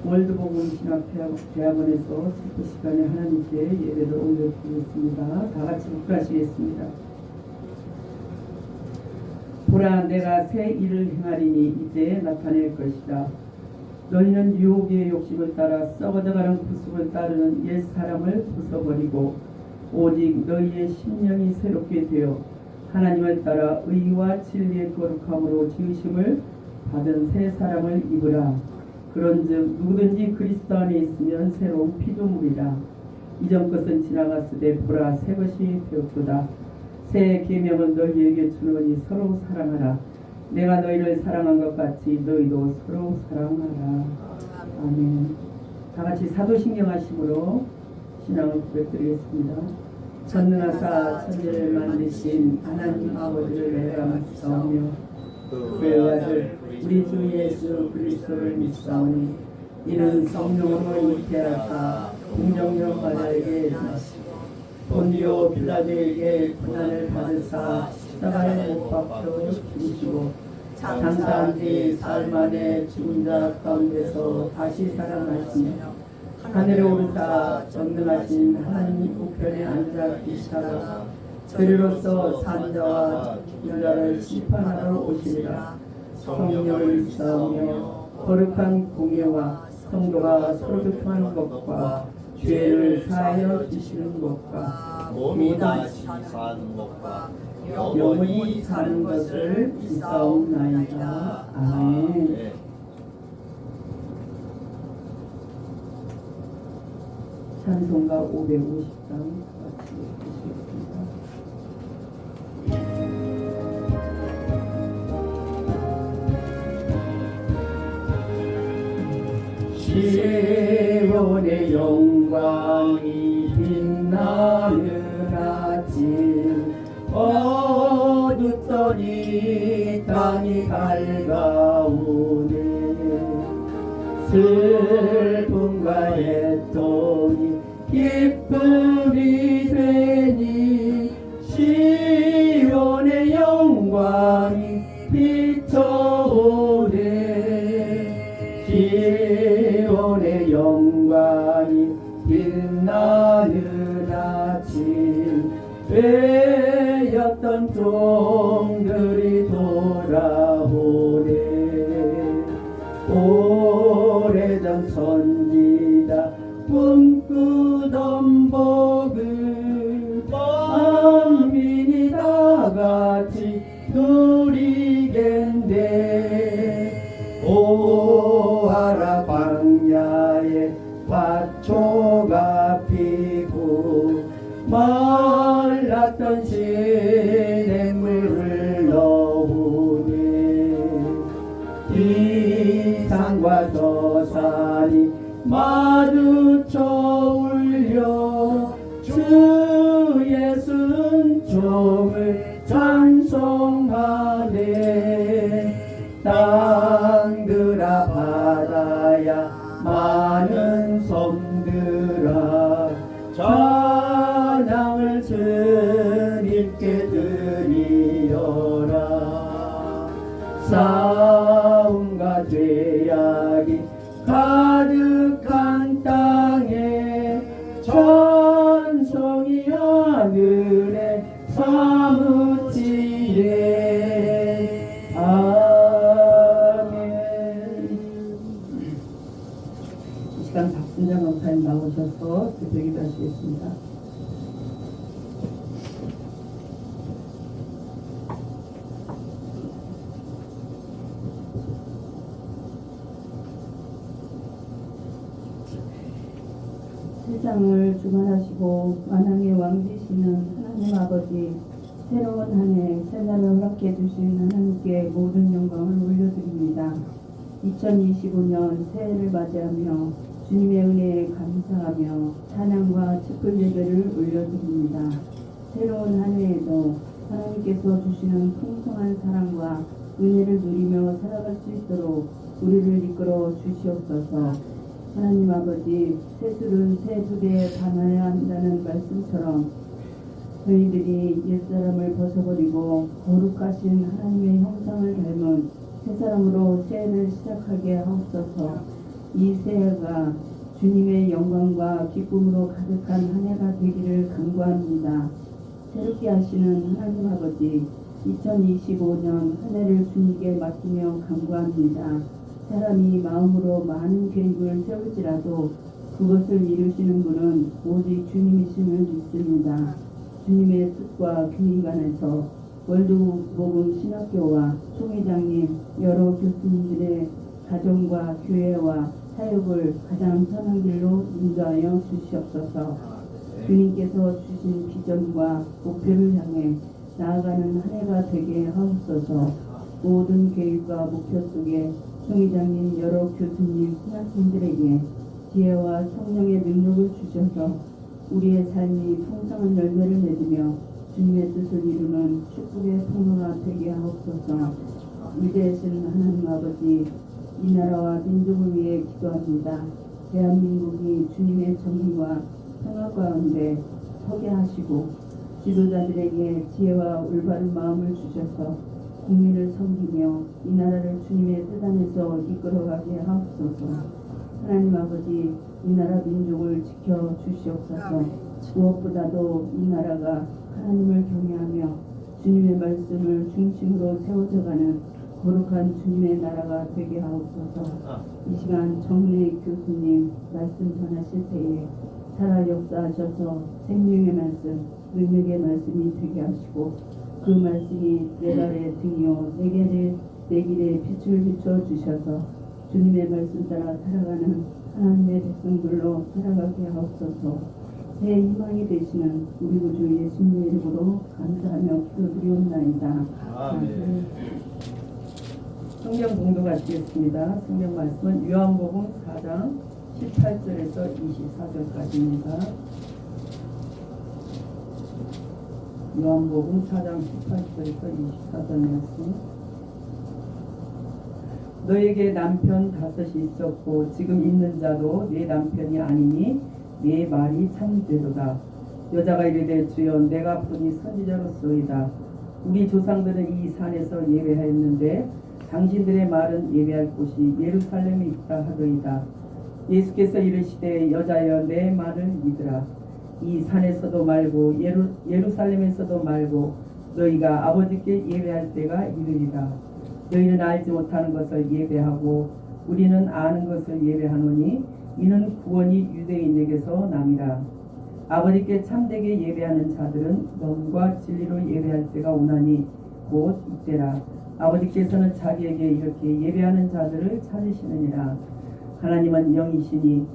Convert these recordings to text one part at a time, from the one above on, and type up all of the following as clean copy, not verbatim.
월드복음 신학대학원에서 체크 시간에 하나님께 예배를 올려드리겠습니다. 다 같이 묵가시겠습니다. 보라, 내가 새 일을 행하리니 이때 나타낼 것이다. 너희는 유혹의 욕심을 따라 썩어져가는 구습을 따르는 옛 사람을 부숴버리고 오직 너희의 심령이 새롭게 되어 하나님을 따라 의와 진리의 거룩함으로 지으심을 받은 새 사람을 입으라. 그런즉 누구든지 그리스도 안에 있으면 새로운 피조물이라. 이전 것은 지나갔으되 보라, 새 것이 되었도다. 새 계명은 너희에게 주노니 서로 사랑하라. 내가 너희를 사랑한 것 같이 너희도 서로 사랑하라. 아멘. 다 같이 사도신경하심으로 신앙을 고백드리겠습니다. 전능하사 천지를 만드신 하나님 아버지를 내가 믿사오며 그의 아들 우리 주 예수 그리스도를 믿사오니 이는 성령으로 잉태하사 공정령 마다에게 나시고 본디오 빌라도에게 고난을 받으사 십자가에 못 박혀 죽으시고 장사한 뒤 사흘 만에 죽은 자 가운데서 다시 살아나시며 하늘에 오르사 전능하신 하나님 우편에 앉아 계시다가 그리로서 산자와 죽은 자를 심판하러 오시리라. 성령을 믿사오며 거룩한 공예와 성도가 서로 교통하는 것과 죄를 사하여 주시는 것과 몸이 다시 사는 것과 영원히 사는 것을 믿사옵나이다. 아멘. 찬송가 550장 같이 보시겠습니다. 시온의 영광이 빛나는 아침 어둡더니 땅이 밝아오네. 슬픔과 애통이 기쁨이 되니 시온의 영광이 비춰오네. 시온의 영광이 빛나는 아침 외였던 종들이 돌아오네. 오래전 선지자 꿈꾸던 복을 만민이 다같이 누리겠네. 오하라 광야에 밭초가 피고 말랐던 시냇물을 흘러오네. 이 산과 저 산이 마주쳐 울려 주 예수는 종을 찬송하네. 땅들아 바다야 많은 섬들아 찬양을 주님께 드리어라. 싸움과 죄악이 가득한 땅에 찬송이 하늘에 사무치네. 아멘. 이 시간 박순장 목사님 나오셔서 기도 하시겠습니다. 세상을 주관하시고 만왕의 왕 되시는 하나님 아버지, 새로운 한 해 새날을 허락해 주신 하나님께 모든 영광을 올려드립니다. 2025년 새해를 맞이하며 주님의 은혜에 감사하며 찬양과 축복 예배를 올려드립니다. 새로운 한 해에도 하나님께서 주시는 풍성한 사랑과 은혜를 누리며 살아갈 수 있도록 우리를 이끌어 주시옵소서. 하나님 아버지, 새술은 새 부대에 담아야 한다는 말씀처럼 저희들이 옛사람을 벗어버리고 거룩하신 하나님의 형상을 닮은 새사람으로 새해를 시작하게 하옵소서. 이 새해가 주님의 영광과 기쁨으로 가득한 한 해가 되기를 간구합니다. 새롭게 하시는 하나님 아버지, 2025년 한 해를 주님께 맡기며 간구합니다. 사람이 마음으로 많은 계획을 세울지라도 그것을 이루시는 분은 오직 주님이심을 믿습니다. 주님의 뜻과 계획 안에서 월드복음 신학교와 총회장님, 여러 교수님들의 가정과 교회와 사역을 가장 선한 길로 인도하여 주시옵소서. 주님께서 주신 비전과 목표를 향해 나아가는 한 해가 되게 하옵소서. 모든 계획과 목표 속에 총회장님, 여러 교수님, 신학생들에게 지혜와 성령의 능력을 주셔서 우리의 삶이 풍성한 열매를 맺으며 주님의 뜻을 이루는 축복의 통로가 되게 하옵소서. 위대하신 하나님 아버지, 이 나라와 민족을 위해 기도합니다. 대한민국이 주님의 정의와 평화 가운데 서게 하시고 지도자들에게 지혜와 올바른 마음을 주셔서 국민을 섬기며 이 나라를 주님의 뜻 안에서 이끌어가게 하옵소서. 하나님 아버지, 이 나라 민족을 지켜 주시옵소서. 무엇보다도 이 나라가 하나님을 경외하며 주님의 말씀을 중심으로 세워져가는 거룩한 주님의 나라가 되게 하옵소서. 이 시간 정례 교수님 말씀 전하실 때에 살아 역사하셔서 생명의 말씀, 능력의 말씀이 되게 하시고 그 말씀이 내 발의 등이요 내 길에 빛을 비춰 주셔서 주님의 말씀 따라 살아가는 하나님의 백성들로 살아가게 하옵소서. 새 희망이 되시는 우리 구주 예수님의 이름으로 감사하며 기도드리옵나이다. 아멘. 성경 공독 하시겠습니다. 성경 말씀은 요한복음 4장 18절에서 24절까지입니다. 요한복음 4장 18절에서 24절 말씀. 너에게 남편 5이 있었고 지금 있는 자도 네 남편이 아니니 네 말이 참되도다. 여자가 이르되 주여 내가 보니 선지자로소이다. 우리 조상들은 이 산에서 예배하였는데 당신들의 말은 예배할 곳이 예루살렘에 있다 하더이다. 예수께서 이르시되 여자여 내 말을 믿으라. 이 산에서도 말고 예루살렘에서도 말고 너희가 아버지께 예배할 때가 이르리라. 너희는 알지 못하는 것을 예배하고 우리는 아는 것을 예배하노니 이는 구원이 유대인에게서 남이라. 아버지께 참되게 예배하는 자들은 영과 진리로 예배할 때가 오나니 곧 이때라. 아버지께서는 자기에게 이렇게 예배하는 자들을 찾으시느니라. 하나님은 영이시니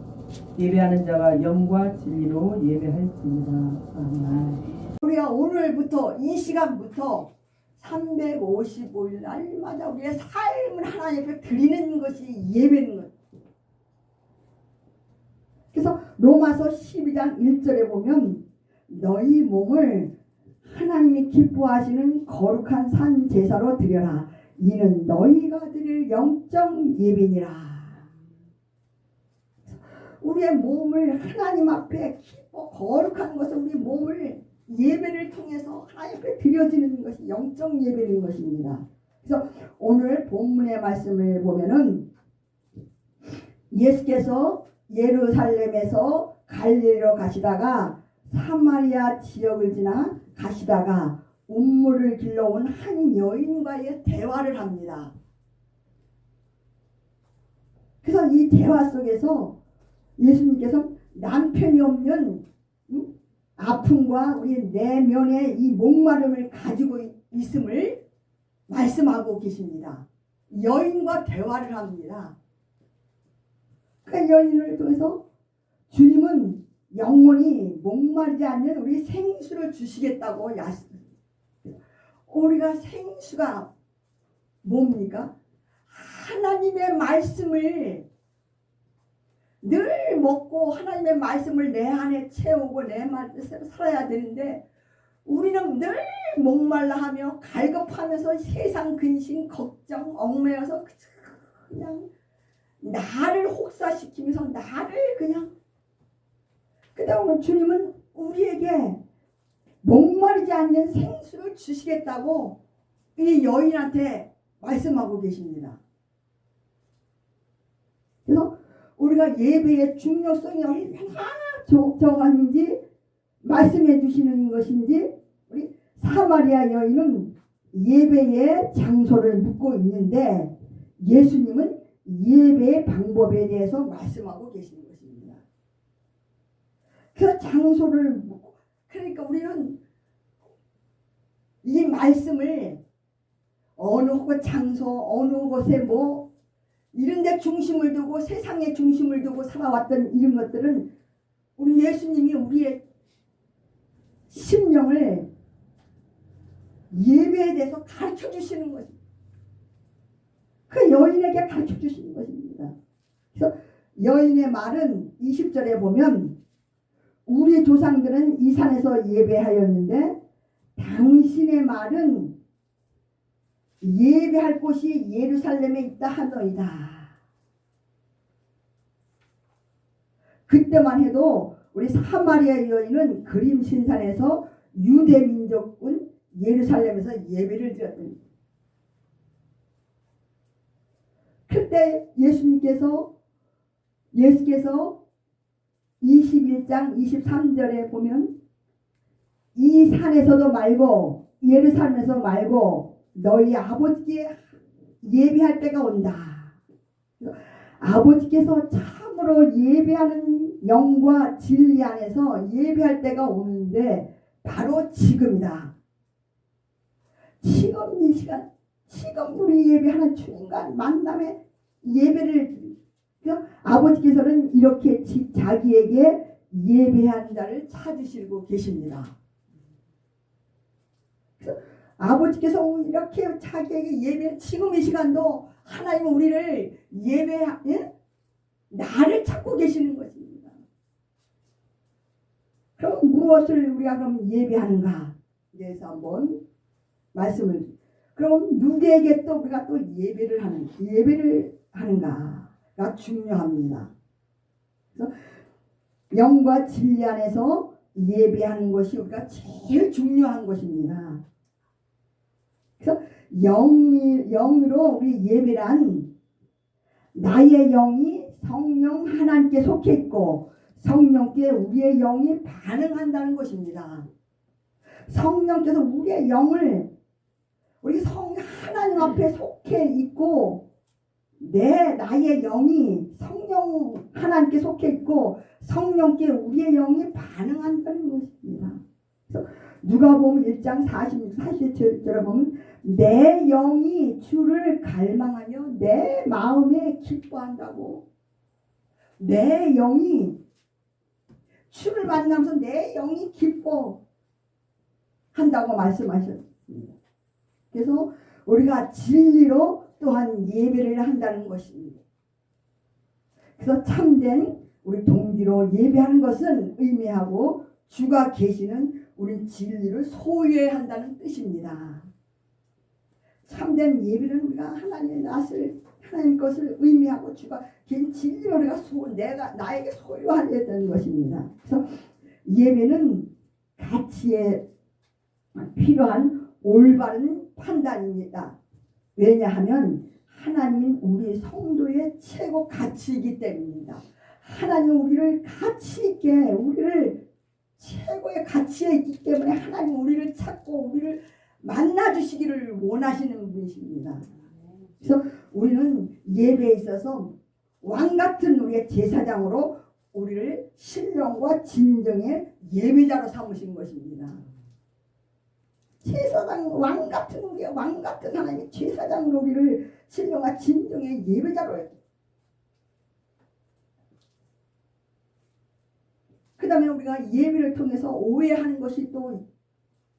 예배하는 자가 영과 진리로 예배할지니라. 아멘. 우리가 오늘부터 이 시간부터 355일 날마다 우리의 삶을 하나님 앞에 드리는 것이 예배인 것. 그래서 로마서 12장 1절에 보면 너희 몸을 하나님이 기뻐하시는 거룩한 산 제사로 드려라. 이는 너희가 드릴 영적 예배니라. 우리의 몸을 하나님 앞에 기뻐 거룩한 것을 우리 몸을 예배를 통해서 하나님 앞에 드려지는 것이 영적 예배인 것입니다. 그래서 오늘 본문의 말씀을 보면은 예수께서 예루살렘에서 갈릴리로 가시다가 사마리아 지역을 지나 가시다가 운물을 길러온 한 여인과의 대화를 합니다. 그래서 이 대화 속에서 예수님께서 남편이 없는 아픔과 우리 내면의 이 목마름을 가지고 있음을 말씀하고 계십니다. 여인과 대화를 합니다. 그 여인을 통해서 주님은 영원히 목마르지 않는 우리 생수를 주시겠다고 약속했습니다. 우리가 생수가 뭡니까? 하나님의 말씀을 늘 먹고 하나님의 말씀을 내 안에 채우고 내 말씀을 살아야 되는데 우리는 늘 목말라 하며 갈급하면서 세상 근심 걱정 얽매여서 그냥 나를 혹사시키면서 나를 그냥 그러다 보면 주님은 우리에게 목마르지 않는 생수를 주시겠다고 이 여인한테 말씀하고 계십니다. 그래서 우리가 예배의 중요성이 얼마나 적은지 말씀해 주시는 것인지 우리 사마리아 여인은 예배의 장소를 묻고 있는데 예수님은 예배의 방법에 대해서 말씀하고 계시는 것입니다. 그 장소를 묻고 그러니까 우리는 이 말씀을 어느 곳 장소 어느 곳에 뭐 이런 데 중심을 두고 세상에 중심을 두고 살아왔던 이런 것들은 우리 예수님이 우리의 심령을 예배에 대해서 가르쳐 주시는 것입니다. 그 여인에게 가르쳐 주시는 것입니다. 그래서 여인의 말은 20절에 보면 우리 조상들은 이 산에서 예배하였는데 당신의 말은 예배할 곳이 예루살렘에 있다 하노이다. 그때만 해도 우리 사마리아 여인은 그림 신산에서 유대 민족군 예루살렘에서 예배를 드렸던 그때 예수께서 21장 23절에 보면 이 산에서도 말고 예루살렘에서 말고 너희 아버지께 예배할 때가 온다. 아버지께서 참으로 예배하는 영과 진리 안에서 예배할 때가 오는데 바로 지금이다. 지금 이 시간, 지금 우리 예배하는 주님과 만남의 예배를 아버지께서는 이렇게 자기에게 예배하는 자를 찾으시고 계십니다. 그래서 아버지께서 이렇게 자기에게 예배 지금 이 시간도 하나님은 우리를 나를 찾고 계시는 것입니다. 그럼 무엇을 우리가 그럼 예배하는가? 그래서 한번 말씀을 그럼 누구에게 또 우리가 또 예배를 하는가가 중요합니다. 그래서 영과 진리 안에서 예배하는 것이 우리가 제일 중요한 것입니다. 그래서 영으로 우리 예배란 나의 영이 성령 하나님께 속해 있고 성령께 우리의 영이 반응한다는 것입니다. 성령께서 우리의 영을 우리 하나님 앞에 속해 있고 나의 영이 성령 하나님께 속해 있고 성령께 우리의 영이 반응한다는 것입니다. 그래서 누가복음 1장 47절에 보면 내 영이 주를 갈망하며 내 마음에 기뻐한다고. 내 영이 주를 만나면서 내 영이 기뻐한다고 말씀하셨습니다. 그래서 우리가 진리로 또한 예배를 한다는 것입니다. 그래서 참된 우리 동기로 예배하는 것은 의미하고 주가 계시는 우리 진리를 소유해야 한다는 뜻입니다. 참된 예배는 우리가 하나님의 낯을 하나님 것을 의미하고 주가 계신 진리로 우리가 나에게 소유하려 했다는 것입니다. 그래서 예배는 가치에 필요한 올바른 판단입니다. 왜냐하면 하나님은 우리 성도의 최고 가치이기 때문입니다. 하나님은 우리를 가치 있게 우리를 최고의 가치에 있기 때문에 하나님은 우리를 찾고 우리를 만나주시기를 원하시는 분이십니다. 그래서 우리는 예배에 있어서 왕같은 우리의 제사장으로 우리를 신령과 진정의 예배자로 삼으신 것입니다. 제사장 왕같은 우리의 왕같은 하나님의 제사장으로 우리를 신령과 진정의 예배자로 그 다음에 우리가 예배를 통해서 오해하는 것이 또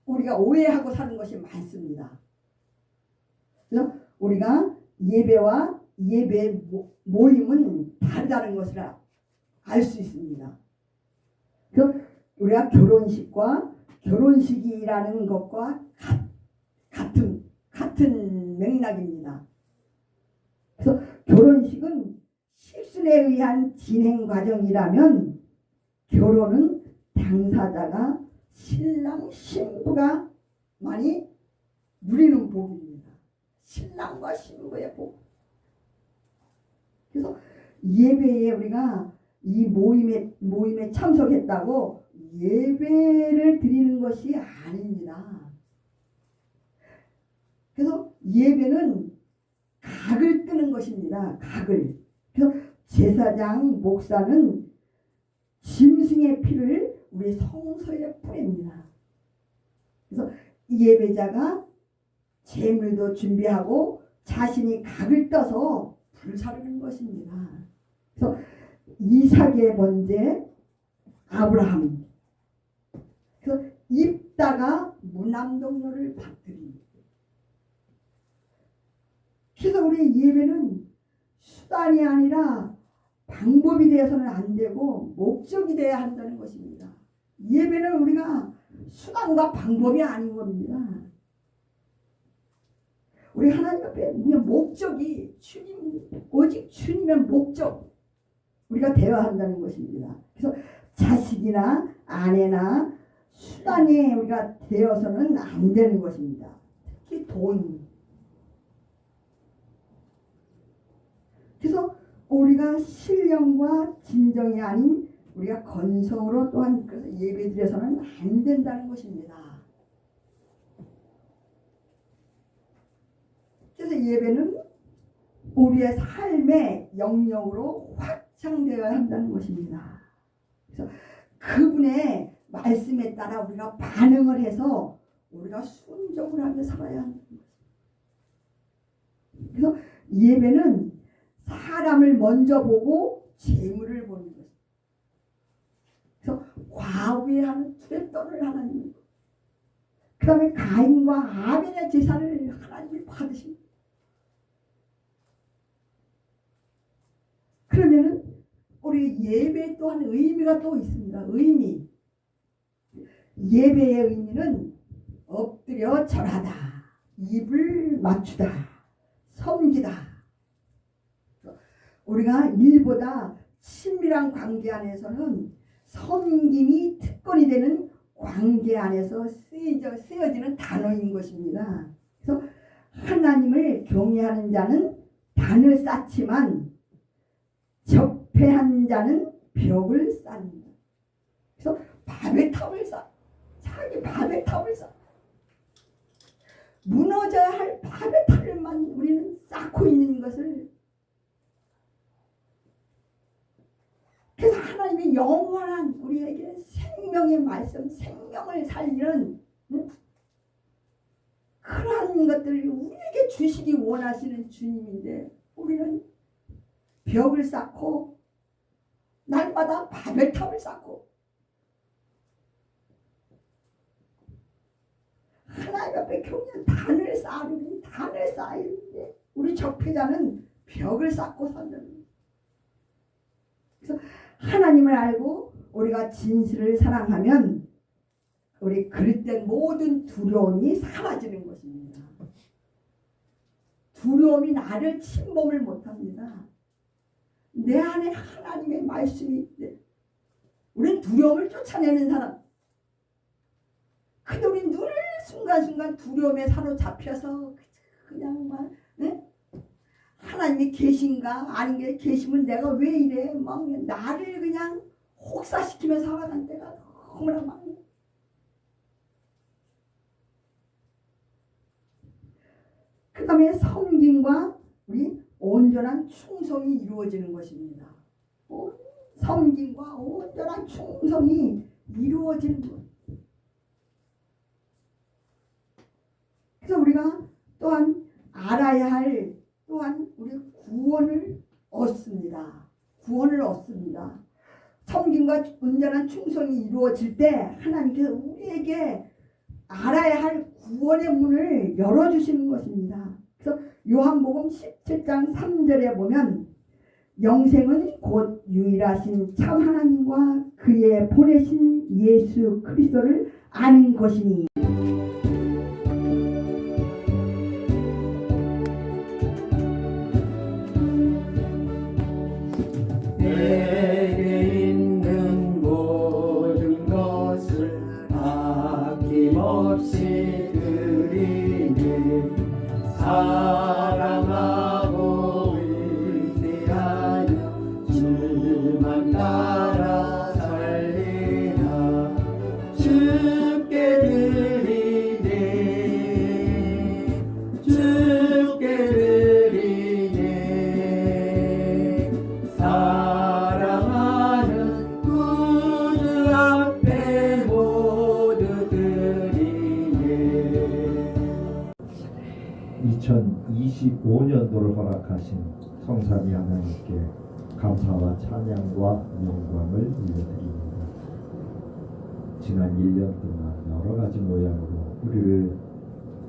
우리가 오해하고 사는 것이 많습니다. 그래서 우리가 예배와 예배 모임은 다르다는 것을 알 수 있습니다. 그래서 우리가 결혼식이라는 것과 같은 맥락입니다. 그래서 결혼식은 실순에 의한 진행 과정이라면 결혼은 당사자가 신랑 신부가 많이 누리는 복입니다. 신랑과 신부의 복. 그래서 예배에 우리가 이 모임에 참석했다고 예배를 드리는 것이 아닙니다. 그래서 예배는 각을 뜨는 것입니다. 각을. 그래서 제사장, 목사는 짐승의 피를 우리 성소에 뿌립니다. 그래서 예배자가 제물도 준비하고 자신이 각을 떠서 불사르는 것입니다. 그래서 이삭의 번제 아브라함. 그래서 입다가 무남동료를 받들입니다. 그래서 우리 예배는 수단이 아니라 방법이 되어서는 안 되고 목적이 되어야 한다는 것입니다. 예배는 우리가 수단과 방법이 아닌 겁니다. 우리 하나님 앞에 목적이 주님, 오직 주님의 목적 우리가 되어야 한다는 것입니다. 그래서 자식이나 아내나 수단이 우리가 되어서는 안 되는 것입니다. 특히 돈. 그래서 우리가 신령과 진정이 아닌 우리가 건성으로 또한 예배 드려서는 안 된다는 것입니다. 그래서 예배는 우리의 삶의 영역으로 확장되어야 한다는 것입니다. 그래서 그분의 말씀에 따라 우리가 반응을 해서 우리가 순종을 하며 살아야 한다는 것입니다. 그래서 예배는 사람을 먼저 보고 재물을 보는 것입니다. 그래서 과부하는 투렛돈을 하나님, 그 다음에 가인과 아벨의 제사를 하나님이 받으십니다. 그러면은 우리 예배 또한 의미가 또 있습니다. 의미. 예배의 의미는 엎드려 절하다, 입을 맞추다, 섬기다. 우리가 일보다 친밀한 관계 안에서는 섬김이 특권이 되는 관계 안에서 쓰여지는 단어인 것입니다. 그래서 하나님을 경외하는 자는 단을 쌓지만 적폐한 자는 벽을 쌓는다. 그래서 밥의 탑을 쌓, 자기 밥의 탑을 쌓. 무너져야 할 밥의 탑을만 우리는 쌓고 있는 것을. 그래서 하나님의 영원한 우리에게 생명의 말씀, 생명을 살리는 그러한 것들을 우리에게 주시기 원하시는 주님인데 우리는 벽을 쌓고 날마다 밥의 탑을 쌓고 하나님 앞에 경외한 단을 쌓으니 단을 쌓이는데 우리 적폐자는 벽을 쌓고 산다는 거예요. 그래서 하나님을 알고 우리가 진실을 사랑하면 우리 그릇된 모든 두려움이 사라지는 것입니다. 두려움이 나를 침범을 못합니다. 내 안에 하나님의 말씀이 있대. 우리는 두려움을 쫓아내는 사람. 근데 우리는 늘 순간순간 두려움에 사로잡혀서 그냥 막 하나님이 계신가 아닌 게 계시면 내가 왜 이래 막 나를 그냥 혹사시키며 살아간 때가 너무나 많아요. 그 다음에 섬김과 우리 온전한 충성이 이루어지는 것입니다. 섬김과 온전한 충성이 이루어지는 것. 그래서 우리가 또한 알아야 할 또한 우리 구원을 얻습니다. 구원을 얻습니다. 섬김과 온전한 충성이 이루어질 때 하나님께서 우리에게 알아야 할 구원의 문을 열어주시는 것입니다. 그래서 요한복음 17장 3절에 보면 영생은 곧 유일하신 참 하나님과 그의 보내신 예수 그리스도를 아는 것이니 내게 있는 모든 것을 아낌없이 드리니 사랑하고 위대하여 주만 따라 살리라 주께 드리네 주께 드리네 사랑하는 구주 앞에 모두 드리네. 2025년도를 허락하신 성삼위 하나님께 감사와 찬양과 영광을 올려드립니다. 지난 1년 동안 여러 가지 모양으로 우리를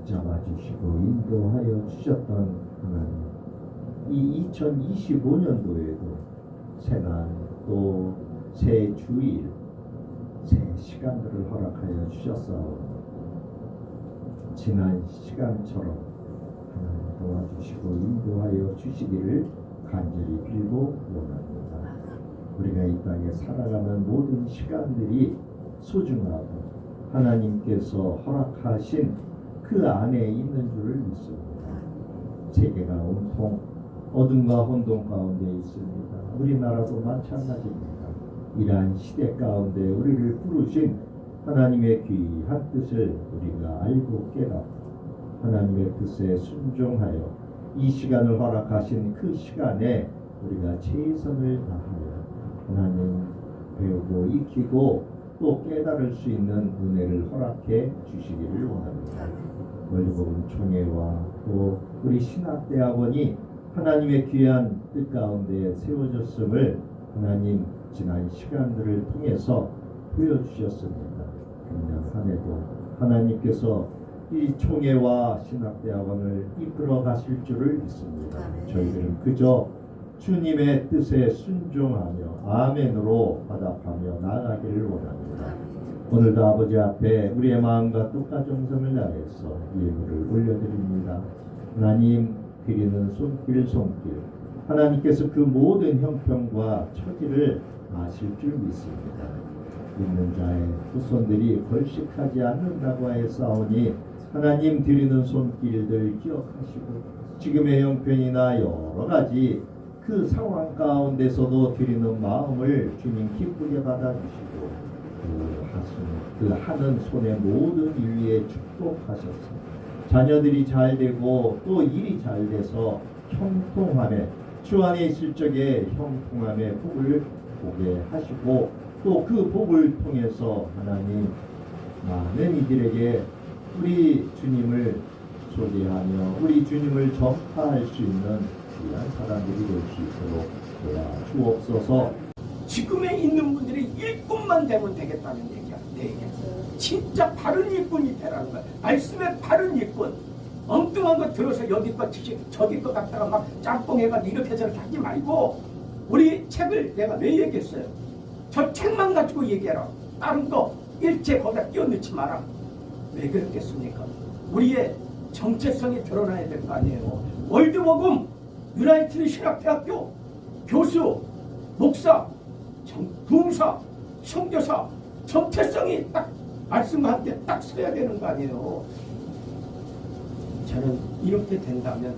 잡아주시고 인도하여 주셨던 하나님, 이 2025년도에도 새날 또 새 주일, 새 시간들을 허락하여 주셨사오니 지난 시간처럼 하나님 도와주시고 인도하여 주시기를 간절히 빌고 원합니다. 우리가 이 땅에 살아가는 모든 시간들이 소중하고 하나님께서 허락하신 그 안에 있는 줄을 믿습니다. 세계가 온통 어둠과 혼돈 가운데 있습니다. 우리나라도 마찬가지입니다. 이러한 시대 가운데 우리를 부르신 하나님의 귀한 뜻을 우리가 알고 깨닫고 하나님의 뜻에 순종하여 이 시간을 허락하신 그 시간에 우리가 최선을 다하여 하나님 배우고 익히고 또 깨달을 수 있는 은혜를 허락해 주시기를 원합니다. 월드복음 총회와 또 우리 신학대학원이 하나님의 귀한 뜻 가운데 세워졌음을 하나님 지난 시간들을 통해서 보여주셨습니다. 금년 한 해도 하나님께서 이 총회와 신학대학원을 이끌어 가실 줄을 믿습니다. 저희들은 그저 주님의 뜻에 순종하며 아멘으로 화답하며 나아가기를 원합니다. 오늘도 아버지 앞에 우리의 마음과 뜻과 정성을 다해서 예물을 올려드립니다. 하나님 드리는 손길 하나님께서 그 모든 형편과 처지를 아실 줄 믿습니다. 있는 자의 후손들이 걸식하지 않는다고 하였사오니 하나님 드리는 손길들 기억하시고 지금의 형편이나 여러 가지 그 상황 가운데서도 드리는 마음을 주님 기쁘게 받아주시고 그 하는 손의 모든 일 위에 축복하셨습니다. 자녀들이 잘 되고 또 일이 잘 돼서 형통함에 주 안에 있을 적에 형통함의 복을 보게 하시고 또 그 복을 통해서 하나님 많은 이들에게 우리 주님을 소개하며 우리 주님을 전파할 수 있는 귀한 사람들이 될 수 있도록 도와주옵소서. 지금에 있는 분들이 일꾼만 되면 되겠다는 얘기야. 내 얘기. 진짜 바른 일꾼이 되라는 거야. 말씀의 바른 일꾼. 엉뚱한 거 들어서 여기 거 저기 거 갖다가 막 짬뽕해가지고 이렇게 저렇게 하지 말고 우리 책을 내가 왜 얘기했어요? 저 책만 가지고 얘기해라. 다른 거 일체 거기다 끼워넣지 마라. 왜 그렇겠습니까? 우리의 정체성이 드러나야 될 거 아니에요. 월드복음 유나이티드 신학대학교 교수, 목사, 부흥사, 선교사 정체성이 딱 말씀과 함께 딱 서야 되는 거 아니에요. 저는 이렇게 된다면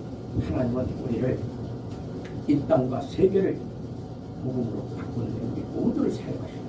하나님은 우리를 이 땅과 세계를 복음으로 바꾸는 우리 모두를 사용하십니다.